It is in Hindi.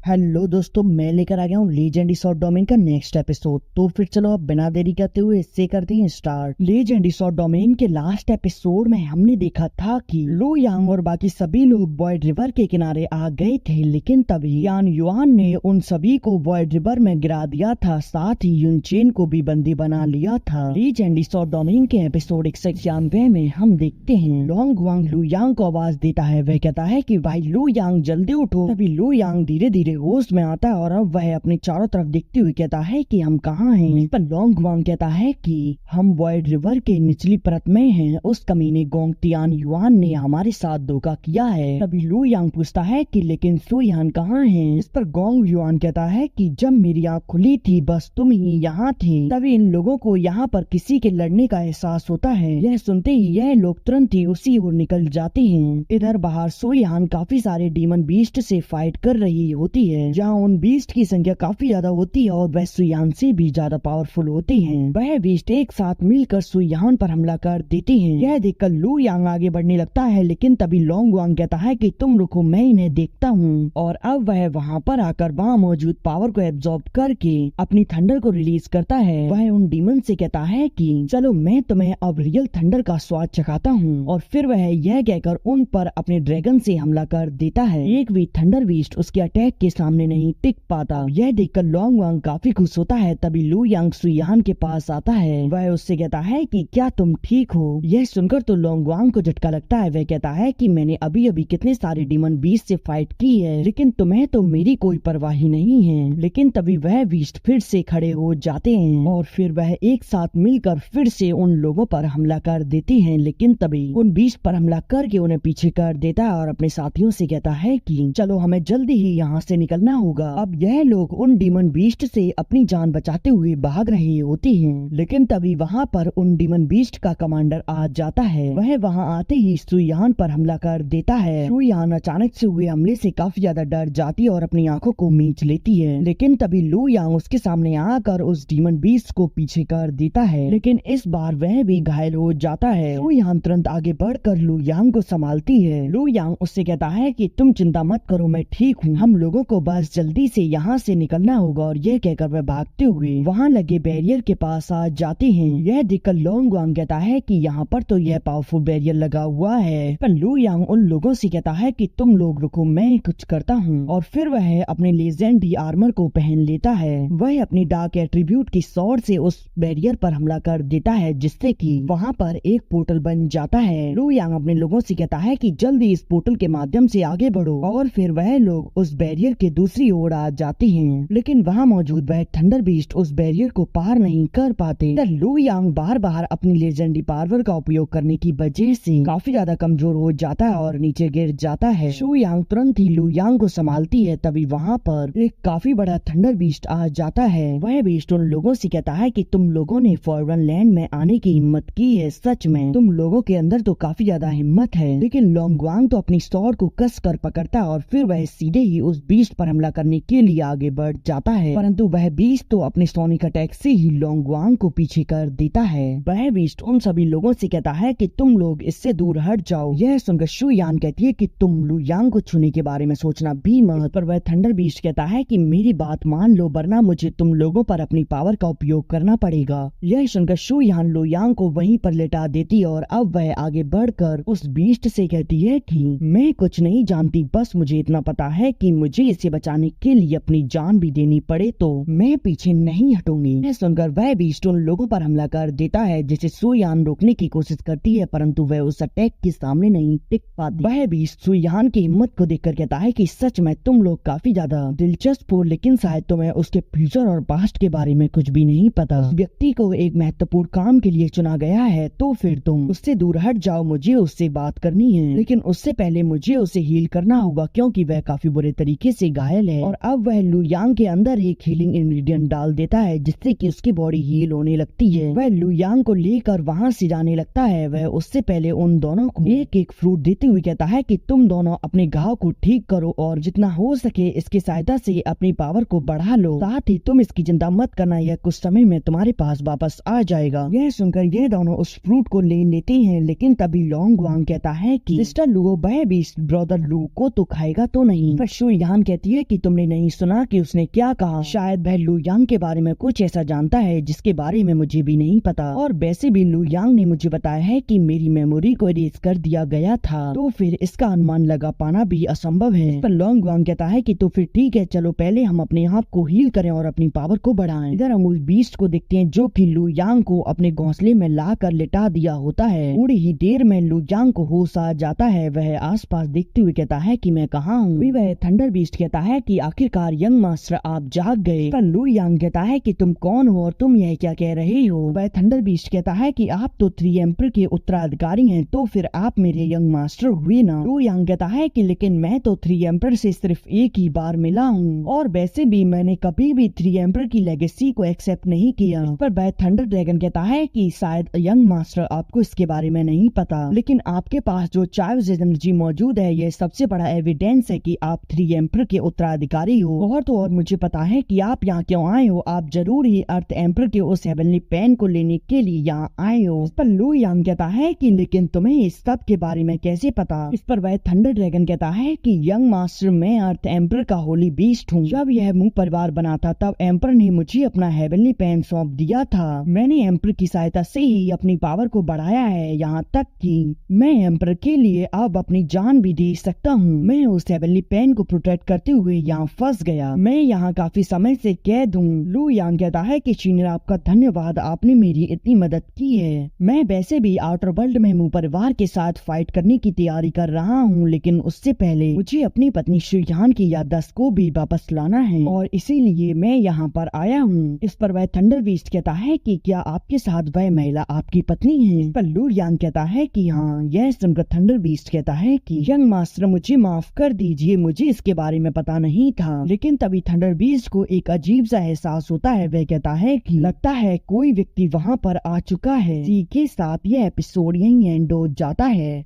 हेलो दोस्तों, मैं लेकर आ गया हूँ लीजेंड शॉर्ट डोमेन का नेक्स्ट एपिसोड। तो फिर चलो अब बिना देरी करते हुए इससे करते हैं स्टार्ट। लीजेंड शॉर्ट डोमेन के लास्ट एपिसोड में हमने देखा था कि लू यांग और बाकी सभी लोग वॉइड रिवर के किनारे आ गए थे, लेकिन तभी यान युआन ने उन सभी को वॉइड रिवर में गिरा दिया था, साथ ही युनचेन को भी बंदी बना लिया था। लीजेंड शॉर्ट डोमेन के एपिसोड 191 में हम देखते हैं लोंग वांग लू यांग को आवाज देता है। वह कहता है कि भाई लू यांग जल्दी उठो। तभी लू यांग धीरे धीरे होश में आता है और अब वह अपने चारों तरफ देखते हुए कहता है कि हम कहाँ हैं। पर लोंग वांग कहता है कि हम वॉइड रिवर के निचली परत में हैं। उस कमीने गोंग तियान युआन ने हमारे साथ धोखा किया है। तभी लू यांग पूछता है कि लेकिन सु यान कहाँ हैं। इस पर गोंग युआन कहता है कि जब मेरी आँख खुली थी बस तुम ही यहाँ थे। तभी इन लोगों को यहाँ पर किसी के लड़ने का एहसास होता है। यह सुनते ही यह लोग तुरंत ही उसी ओर निकल जाते हैं। इधर बाहर सु यान काफी सारे डीमन बीस्ट से फाइट कर रही होती है, जहाँ उन बीस्ट की संख्या काफी ज्यादा होती है और वह सुयान से भी ज्यादा पावरफुल होते हैं। वह बीस्ट एक साथ मिलकर सुयान पर हमला कर देते हैं। यह देखकर लू यांग आगे बढ़ने लगता है, लेकिन तभी लोंग वांग कहता है कि तुम रुको, मैं इन्हें देखता हूँ। और अब वह वहाँ पर आकर वहाँ मौजूद पावर को एब्जॉर्ब करके अपनी थंडर को रिलीज करता है। वह उन डीमन से कहता है कि चलो मैं तुम्हें अब रियल थंडर का स्वाद चखाता हूँ। और फिर वह यह कहकर उन पर अपने ड्रैगन से हमला कर देता है। एक भी थंडर बीस्ट उसके अटैक के सामने नहीं टिक पाता। यह देखकर लोंग वांग काफी खुश होता है। तभी लू यांग सुयान के पास आता है। वह उससे कहता है कि क्या तुम ठीक हो। यह सुनकर तो लोंग वांग को झटका लगता है। वह कहता है कि मैंने अभी अभी कितने सारे डीमन बीस्ट से फाइट की है, लेकिन तुम्हें तो मेरी कोई परवाह ही नहीं है। लेकिन तभी वह बीस्ट फिर से खड़े हो जाते हैं और फिर वह एक साथ मिलकर फिर से उन लोगों पर हमला कर देते हैं। लेकिन तभी उन बीस्ट पर हमला करके उन्हें पीछे कर देता है और अपने साथियों से कहता है कि चलो हमें जल्दी ही यहाँ से निकलना होगा। अब यह लोग उन डीमन बीस्ट से अपनी जान बचाते हुए भाग रहे होते हैं, लेकिन तभी वहाँ पर उन डीमन बीस्ट का कमांडर आ जाता है। वह वहाँ आते ही सुयान पर हमला कर देता है। सुयान अचानक से हुए हमले से काफी ज्यादा डर जाती है और अपनी आंखों को मींच लेती है। लेकिन तभी लू यांग उसके सामने आकर उस डीमन बीस्ट को पीछे कर देता है, लेकिन इस बार वह भी घायल हो जाता है। सुयान तुरंत आगे बढ़कर लू यांग को संभालती है। लू यांग उससे कहता है कि तुम चिंता मत करो, मैं ठीक हूँ, हम लोगों को बस जल्दी से यहाँ से निकलना होगा। और यह कहकर वह भागते हुए वहाँ लगे बैरियर के पास आ जाते हैं। यह देखकर लोंग वांग कहता है कि यहाँ पर तो यह पावरफुल बैरियर लगा हुआ है। पर लू यांग उन लोगों से कहता है कि तुम लोग रुको, मैं कुछ करता हूँ। और फिर वह अपने लेजेंडरी आर्मर को पहन लेता है। वह अपनी डार्क एट्रीब्यूट की स्वॉर्ड से उस बैरियर पर हमला कर देता है, जिससे कि वहाँ पर एक पोर्टल बन जाता है। लू यांग अपने लोगों से कहता है कि जल्दी इस पोर्टल के माध्यम से आगे बढ़ो। और फिर वह लोग उस बैरियर के दूसरी ओर आ जाते हैं, लेकिन वहाँ मौजूद वह थंडर बीस्ट उस बैरियर को पार नहीं कर पाते। लू यांग बार बार अपनी लेजेंडरी पावर का उपयोग करने की वजह से काफी ज्यादा कमजोर हो जाता है और नीचे गिर जाता है। सु यांग तुरंत ही लू यांग को संभालती है। तभी वहाँ पर एक काफी बड़ा थंडर बीस्ट आ जाता है। वह बीस्ट उन लोगों से कहता है कि तुम लोगों ने फॉरवन लैंड में आने की हिम्मत की है, सच में तुम लोगों के अंदर तो काफी ज्यादा हिम्मत है। लेकिन लोंग वांग तो अपनी स्वॉर्ड को कस कर पकड़ता है और फिर वह सीधे ही उस बीस्ट पर हमला करने के लिए आगे बढ़ जाता है, परंतु वह बीस्ट तो अपने सोनिक अटैक से ही लोंग वांग को पीछे कर देता है। वह बीस्ट उन सभी लोगों से कहता है कि तुम लोग इससे दूर हट जाओ। यह सुनकर सु यान कहती है कि तुम लू यांग को छूने के बारे में सोचना भी मत। पर वह थंडर बीस्ट कहता है कि मेरी बात मान लो, वरना मुझे तुम लोगों पर अपनी पावर का उपयोग करना पड़ेगा। यह सुनकर सु यान लू यांग को वहीं पर लेटा देती है और अब वह आगे बढ़कर उस बीस्ट से कहती है कि मैं कुछ नहीं जानती, बस मुझे इतना पता है कि मुझे इसे बचाने के लिए अपनी जान भी देनी पड़े तो मैं पीछे नहीं हटूंगी। यह सुनकर वह बीस्ट उन लोगों पर हमला कर देता है, जिसे सुयान रोकने की कोशिश करती है, परंतु वह उस अटैक के सामने नहीं टिक पाती। वह बीस्ट सुयान की हिम्मत को देखकर कहता है कि सच में तुम लोग काफी ज्यादा दिलचस्प हो, लेकिन शायद तुम्हें उसके फ्यूचर और पास्ट के बारे में कुछ भी नहीं पता। व्यक्ति को एक महत्वपूर्ण काम के लिए चुना गया है तो फिर तुम उससे दूर हट जाओ, मुझे उससे बात करनी है, लेकिन उससे पहले मुझे उसे हील करना होगा क्योंकि वह काफी बुरे तरीके से घायल है। और अब वह लू यांग के अंदर एक हीलिंग इंग्रेडिएंट डाल देता है, जिससे कि उसकी बॉडी हील होने लगती है। वह लू यांग को लेकर वहाँ से जाने लगता है। वह उससे पहले उन दोनों को एक एक फ्रूट देते हुए कहता है कि तुम दोनों अपने घाव को ठीक करो और जितना हो सके इसकी सहायता से अपनी पावर को बढ़ा लो, साथ ही तुम इसकी चिंता मत करना, यह कुछ समय में तुम्हारे पास वापस आ जाएगा। यह सुनकर ये दोनों उस फ्रूट को ले लेते हैं, लेकिन तभी लोंग वांग कहता है कि सिस्टर लू वह भी ब्रदर लू को तो खाएगा तो नहीं। पर सु यान कहती कहती है कि तुमने नहीं सुना कि उसने क्या कहा। शायद वह लू यांग के बारे में कुछ ऐसा जानता है जिसके बारे में मुझे भी नहीं पता, और वैसे भी लू यांग ने मुझे बताया है कि मेरी मेमोरी को इरेज कर दिया गया था, तो फिर इसका अनुमान लगा पाना भी असंभव है। इस पर लॉन्ग वांग कहता है कि तो फिर ठीक है, चलो पहले हम अपने आप को हील करें और अपनी पावर को बढ़ाएं। इधर हम उस बीस्ट को देखते हैं जो कि लू यांग को अपने घोंसले में ला कर लिटा दिया होता है। थोड़ी ही देर में लू यांग को होश आ जाता है। वह आसपास देखते हुए कहता है कि मैं कहाँ हूँ। वह थंडर बीस्ट कहता है कि आखिरकार यंग मास्टर आप जाग गए। पर लू यांग कहता है कि तुम कौन हो और तुम यह क्या कह रहे हो। वह थंडर बीस्ट कहता है कि आप तो 3 एम्पर के उत्तराधिकारी हैं, तो फिर आप मेरे यंग मास्टर हुए ना। लू यांग कहता है कि लेकिन मैं तो 3 एम्पर से सिर्फ एक ही बार मिला हूँ, और वैसे भी मैंने कभी भी 3 एम्पर की लेगेसी को एक्सेप्ट नहीं किया। पर वह थंडर ड्रैगन कहता है कि शायद यंग मास्टर आपको इसके बारे में नहीं पता, लेकिन आपके पास जो चार्ज एनर्जी मौजूद है यह सबसे बड़ा एविडेंस है कि आप 3 एम्पर के उत्तराधिकारी हो। और तो और मुझे पता है कि आप यहाँ क्यों आए हो। आप जरूर ही अर्थ एम्पर के उस हेवनली पेन को लेने के लिए यहाँ आए हो। इस पर लू यांग कहता है कि लेकिन तुम्हें इस सब के बारे में कैसे पता। इस पर वह थंडर ड्रैगन कहता है कि यंग मास्टर मैं अर्थ एम्पर का होली बीस्ट हूँ। जब यह मुंह परिवार बना था तब एम्पर ने मुझे अपना हेवनली पेन सौंप दिया था। मैंने एम्पर की सहायता से ही अपनी पावर को बढ़ाया है, यहाँ तक कि मैं एम्पर के लिए अब अपनी जान भी दे सकता हूँ। मैं उस हेवनली पेन को प्रोटेक्ट करते हुए यहाँ फंस गया। मैं यहाँ काफी समय से कैद हूँ। लू यांग कहता है कि शीनर आपका धन्यवाद, आपने मेरी इतनी मदद की है। मैं वैसे भी आउटर वर्ल्ड में मुंह परिवार के साथ फाइट करने की तैयारी कर रहा हूँ, लेकिन उससे पहले मुझे अपनी पत्नी शुयान की याददाश्त को भी वापस लाना है, और इसीलिए मैं यहाँ पर आया हूँ। इस पर वह थंडर बीस्ट कहता है कि क्या आपके साथ वह महिला आपकी पत्नी है। इस पर लू यांग कहता है कि हाँ। यह सुनकर थंडर बीस्ट कहता है कि यंग मास्टर मुझे माफ कर दीजिए, मुझे इसके बारे में पता नहीं था। लेकिन तभी थंडर बीस्ट को एक अजीब सा एहसास होता है। वह कहता है कि लगता है कोई व्यक्ति वहाँ पर आ चुका है। इसी के साथ यह एपिसोड यहीं एंड हो जाता है।